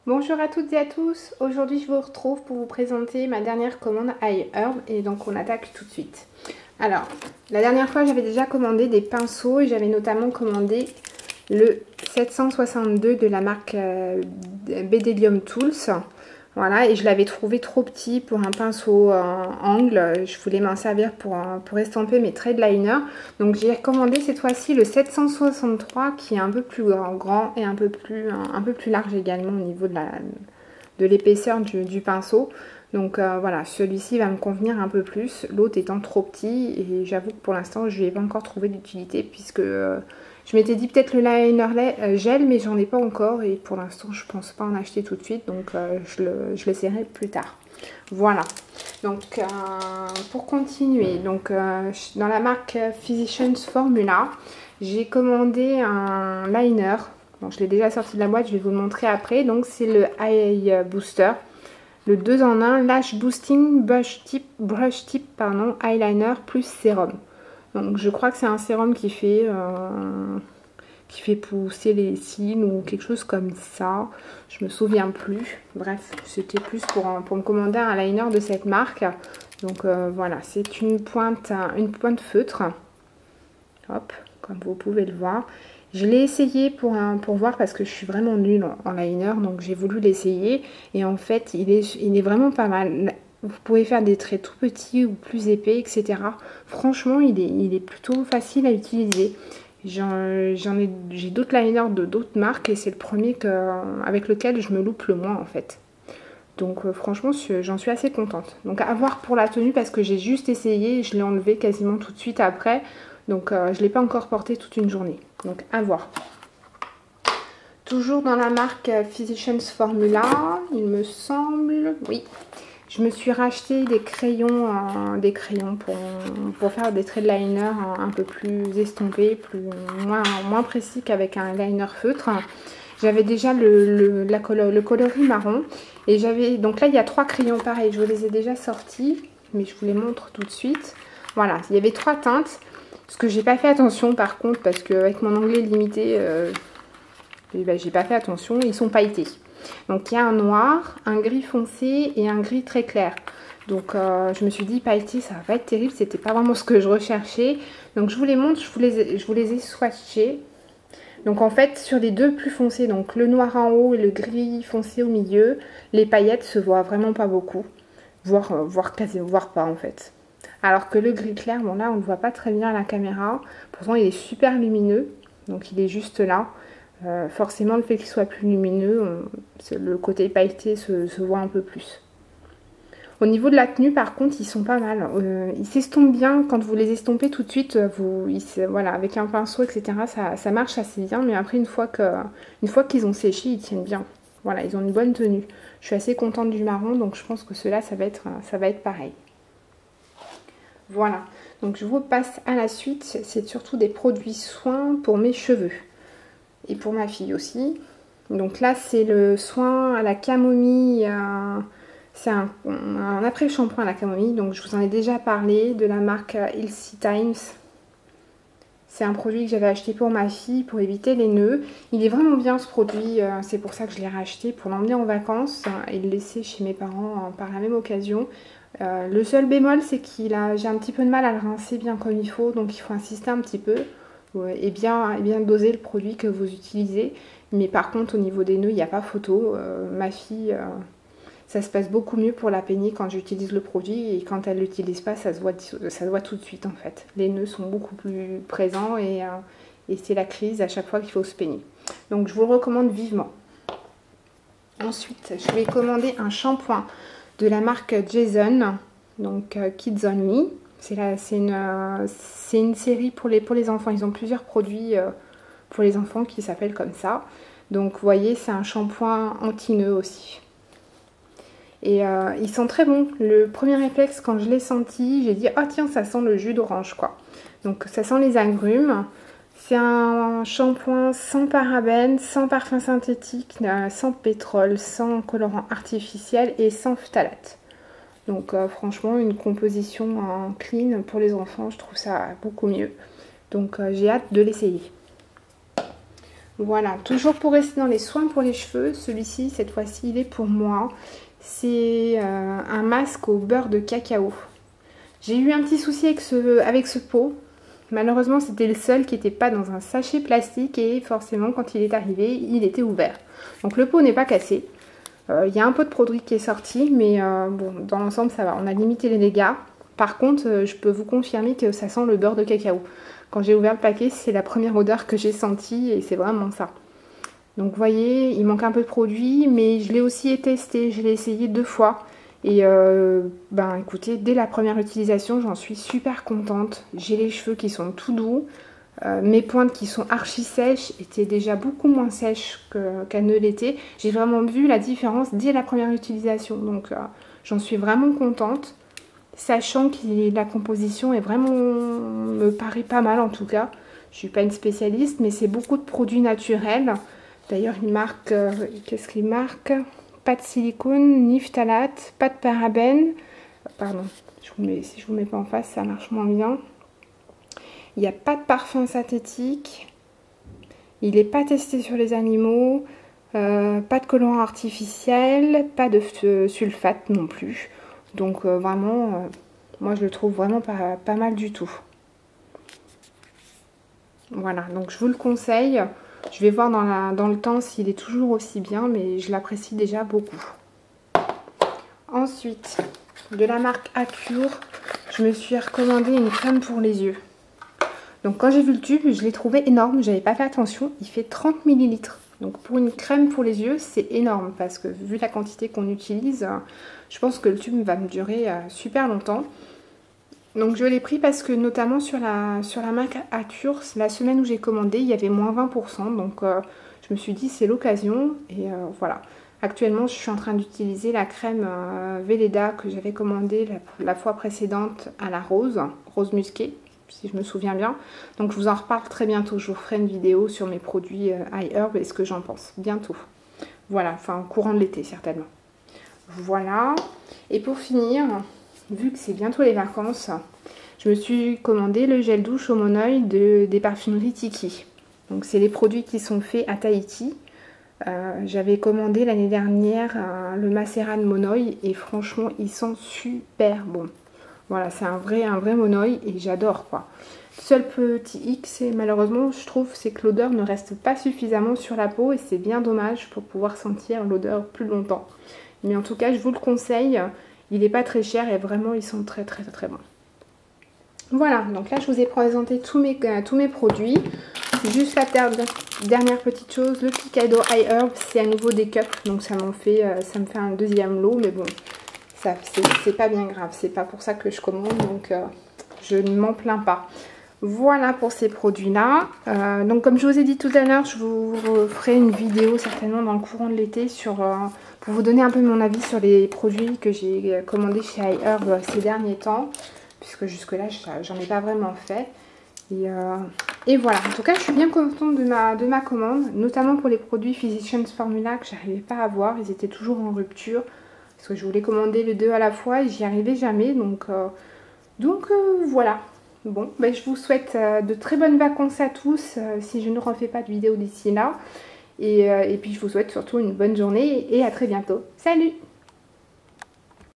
Bonjour à toutes et à tous, aujourd'hui je vous retrouve pour vous présenter ma dernière commande iHerb et donc on attaque tout de suite. Alors, la dernière fois j'avais déjà commandé des pinceaux et j'avais notamment commandé le 762 de la marque Bedelium Tools. Voilà, et je l'avais trouvé trop petit pour un pinceau angle. Je voulais m'en servir pour estomper mes traits de liner. Donc j'ai commandé cette fois-ci le 763 qui est un peu plus grand et un peu plus large également au niveau de l'épaisseur du pinceau. Donc voilà, celui-ci va me convenir un peu plus, l'autre étant trop petit et j'avoue que pour l'instant je n'ai pas encore trouvé d'utilité puisque je m'étais dit peut-être le liner gel mais j'en ai pas encore et pour l'instant je pense pas en acheter tout de suite donc je l'essaierai plus tard. Voilà, donc pour continuer, donc dans la marque Physicians Formula, j'ai commandé un liner. Bon, je l'ai déjà sorti de la boîte, je vais vous le montrer après. Donc c'est le Eye Booster. Le 2 en 1 Lash Boosting Brush Tip Eyeliner plus sérum. Donc je crois que c'est un sérum qui fait pousser les cils ou quelque chose comme ça. Je me souviens plus. Bref, c'était plus pour me commander un liner de cette marque. Donc voilà, c'est une pointe feutre. Hop, comme vous pouvez le voir. Je l'ai essayé pour voir parce que je suis vraiment nulle en liner, donc j'ai voulu l'essayer. Et en fait, il est vraiment pas mal. Vous pouvez faire des traits tout petits ou plus épais, etc. Franchement, il est plutôt facile à utiliser. J'ai d'autres liners de d'autres marques et c'est le premier avec lequel je me loupe le moins en fait. Donc franchement, j'en suis assez contente. Donc à voir pour la tenue parce que j'ai juste essayé, je l'ai enlevé quasiment tout de suite après. Donc je ne l'ai pas encore porté toute une journée. Donc à voir. Toujours dans la marque Physicians Formula, il me semble. Oui. Je me suis racheté des crayons pour faire des traits de liner un peu plus estompés, moins précis qu'avec un liner feutre. J'avais déjà le coloris marron. Et donc là, il y a 3 crayons pareils. Je vous les ai déjà sortis, mais je vous les montre tout de suite. Voilà, il y avait 3 teintes. Ce que j'ai pas fait attention par contre, parce qu'avec mon anglais limité, j'ai pas fait attention, ils sont pailletés. Donc il y a un noir, un gris foncé et un gris très clair. Donc je me suis dit pailleté ça va pas être terrible, c'était pas vraiment ce que je recherchais. Donc je vous les montre, je vous les ai swatchés. Donc en fait sur les deux plus foncés, donc le noir en haut et le gris foncé au milieu, les paillettes se voient vraiment pas beaucoup. Voire pas en fait. Alors que le gris clair, bon là on ne le voit pas très bien à la caméra. Pourtant il est super lumineux, donc il est juste là. Forcément le fait qu'il soit plus lumineux, le côté pailleté se voit un peu plus. Au niveau de la tenue par contre ils sont pas mal. Ils s'estompent bien quand vous les estompez tout de suite. Voilà, avec un pinceau etc. Ça marche assez bien. Mais après une fois qu'ils ont séché ils tiennent bien. Voilà, ils ont une bonne tenue. Je suis assez contente du marron donc je pense que ceux-là ça va être pareil. Voilà, donc je vous passe à la suite. C'est surtout des produits soins pour mes cheveux. Et pour ma fille aussi. Donc là c'est le soin à la camomille, c'est un après-shampoing à la camomille, donc je vous en ai déjà parlé, de la marque Healthy Times. C'est un produit que j'avais acheté pour ma fille pour éviter les nœuds. Il est vraiment bien ce produit, c'est pour ça que je l'ai racheté, pour l'emmener en vacances et le laisser chez mes parents par la même occasion. Le seul bémol c'est j'ai un petit peu de mal à le rincer bien comme il faut, donc il faut insister un petit peu. Et bien doser le produit que vous utilisez. Mais par contre au niveau des nœuds il n'y a pas photo. Ma fille ça se passe beaucoup mieux pour la peigner quand j'utilise le produit et quand elle l'utilise pas ça se voit tout de suite en fait. Les nœuds sont beaucoup plus présents et c'est la crise à chaque fois qu'il faut se peigner. Donc je vous le recommande vivement. Ensuite je vais commander un shampoing de la marque Jason, donc Kids Only. C'est une série pour les enfants. Ils ont plusieurs produits pour les enfants qui s'appellent comme ça. Donc vous voyez, c'est un shampoing anti-nœud aussi. Et ils sont très bons. Le premier réflexe quand je l'ai senti, j'ai dit « Oh tiens, ça sent le jus d'orange quoi ». Donc ça sent les agrumes. C'est un shampoing sans parabènes, sans parfum synthétique, sans pétrole, sans colorant artificiel et sans phtalate. Donc franchement une composition en clean pour les enfants, je trouve ça beaucoup mieux. Donc j'ai hâte de l'essayer. Voilà, toujours pour rester dans les soins pour les cheveux, celui-ci, cette fois-ci, il est pour moi. C'est un masque au beurre de cacao. J'ai eu un petit souci avec ce pot. Malheureusement, c'était le seul qui n'était pas dans un sachet plastique et forcément, quand il est arrivé, il était ouvert. Donc le pot n'est pas cassé. Il y a un peu de produit qui est sorti, mais bon, dans l'ensemble, ça va. On a limité les dégâts. Par contre, je peux vous confirmer que ça sent le beurre de cacao. Quand j'ai ouvert le paquet, c'est la première odeur que j'ai sentie et c'est vraiment ça. Donc vous voyez, il manque un peu de produit, mais je l'ai aussi testé. Je l'ai essayé 2 fois. Et ben écoutez, dès la première utilisation, j'en suis super contente. J'ai les cheveux qui sont tout doux. Mes pointes qui sont archi sèches étaient déjà beaucoup moins sèches qu'elles ne l'étaient. J'ai vraiment vu la différence dès la première utilisation. Donc j'en suis vraiment contente. Sachant que la composition est vraiment, me paraît pas mal en tout cas. Je suis pas une spécialiste, mais c'est beaucoup de produits naturels. D'ailleurs, il marque, qu'est-ce qu'il marque? Pas de silicone, ni phtalate, pas de parabènes. Pardon, si je vous mets pas en face, ça marche moins bien. Il n'y a pas de parfum synthétique. Il n'est pas testé sur les animaux. Pas de colorant artificiel. Pas de sulfate non plus. Donc vraiment, moi je le trouve vraiment pas mal du tout. Voilà, donc je vous le conseille. Je vais voir dans le temps s'il est toujours aussi bien, mais je l'apprécie déjà beaucoup. Ensuite, de la marque Acure, je me suis recommandé une crème pour les yeux. Donc quand j'ai vu le tube, je l'ai trouvé énorme, j'avais pas fait attention, il fait 30 ml. Donc pour une crème pour les yeux, c'est énorme parce que vu la quantité qu'on utilise, je pense que le tube va me durer super longtemps. Donc je l'ai pris parce que notamment sur la marque Acure, la semaine où j'ai commandé, il y avait moins 20%. Donc je me suis dit c'est l'occasion et voilà. Actuellement je suis en train d'utiliser la crème Velleda que j'avais commandée la fois précédente à la rose musquée, si je me souviens bien. Donc je vous en reparle très bientôt, je vous ferai une vidéo sur mes produits iHerb et ce que j'en pense, bientôt. Voilà, enfin courant de l'été certainement. Voilà, et pour finir, vu que c'est bientôt les vacances, je me suis commandé le gel douche au monoeil des parfumeries Tiki. Donc c'est les produits qui sont faits à Tahiti. J'avais commandé l'année dernière le Macérat de monoeil et franchement il sent super bon. Voilà, c'est un vrai monoeil et j'adore quoi. Seul petit hic, c'est malheureusement je trouve, c'est que l'odeur ne reste pas suffisamment sur la peau et c'est bien dommage pour pouvoir sentir l'odeur plus longtemps. Mais en tout cas, je vous le conseille, il n'est pas très cher et vraiment ils sont très bon. Voilà, donc là je vous ai présenté tous mes produits. Juste la dernière petite chose, le petit cadeau iHerb, c'est à nouveau des cups, donc ça me fait un deuxième lot, mais bon, c'est pas bien grave, c'est pas pour ça que je commande, donc je ne m'en plains pas. Voilà pour ces produits-là. Donc comme je vous ai dit tout à l'heure, je vous ferai une vidéo certainement dans le courant de l'été pour vous donner un peu mon avis sur les produits que j'ai commandés chez iHerb ces derniers temps, puisque jusque-là, j'en ai pas vraiment fait. Et voilà, en tout cas, je suis bien contente de ma commande, notamment pour les produits Physicians Formula que j'arrivais pas à avoir. Ils étaient toujours en rupture, parce que je voulais commander les deux à la fois et j'y arrivais jamais. Donc voilà. Bon, ben, je vous souhaite de très bonnes vacances à tous, si je ne refais pas de vidéo d'ici là. Et puis je vous souhaite surtout une bonne journée et à très bientôt. Salut!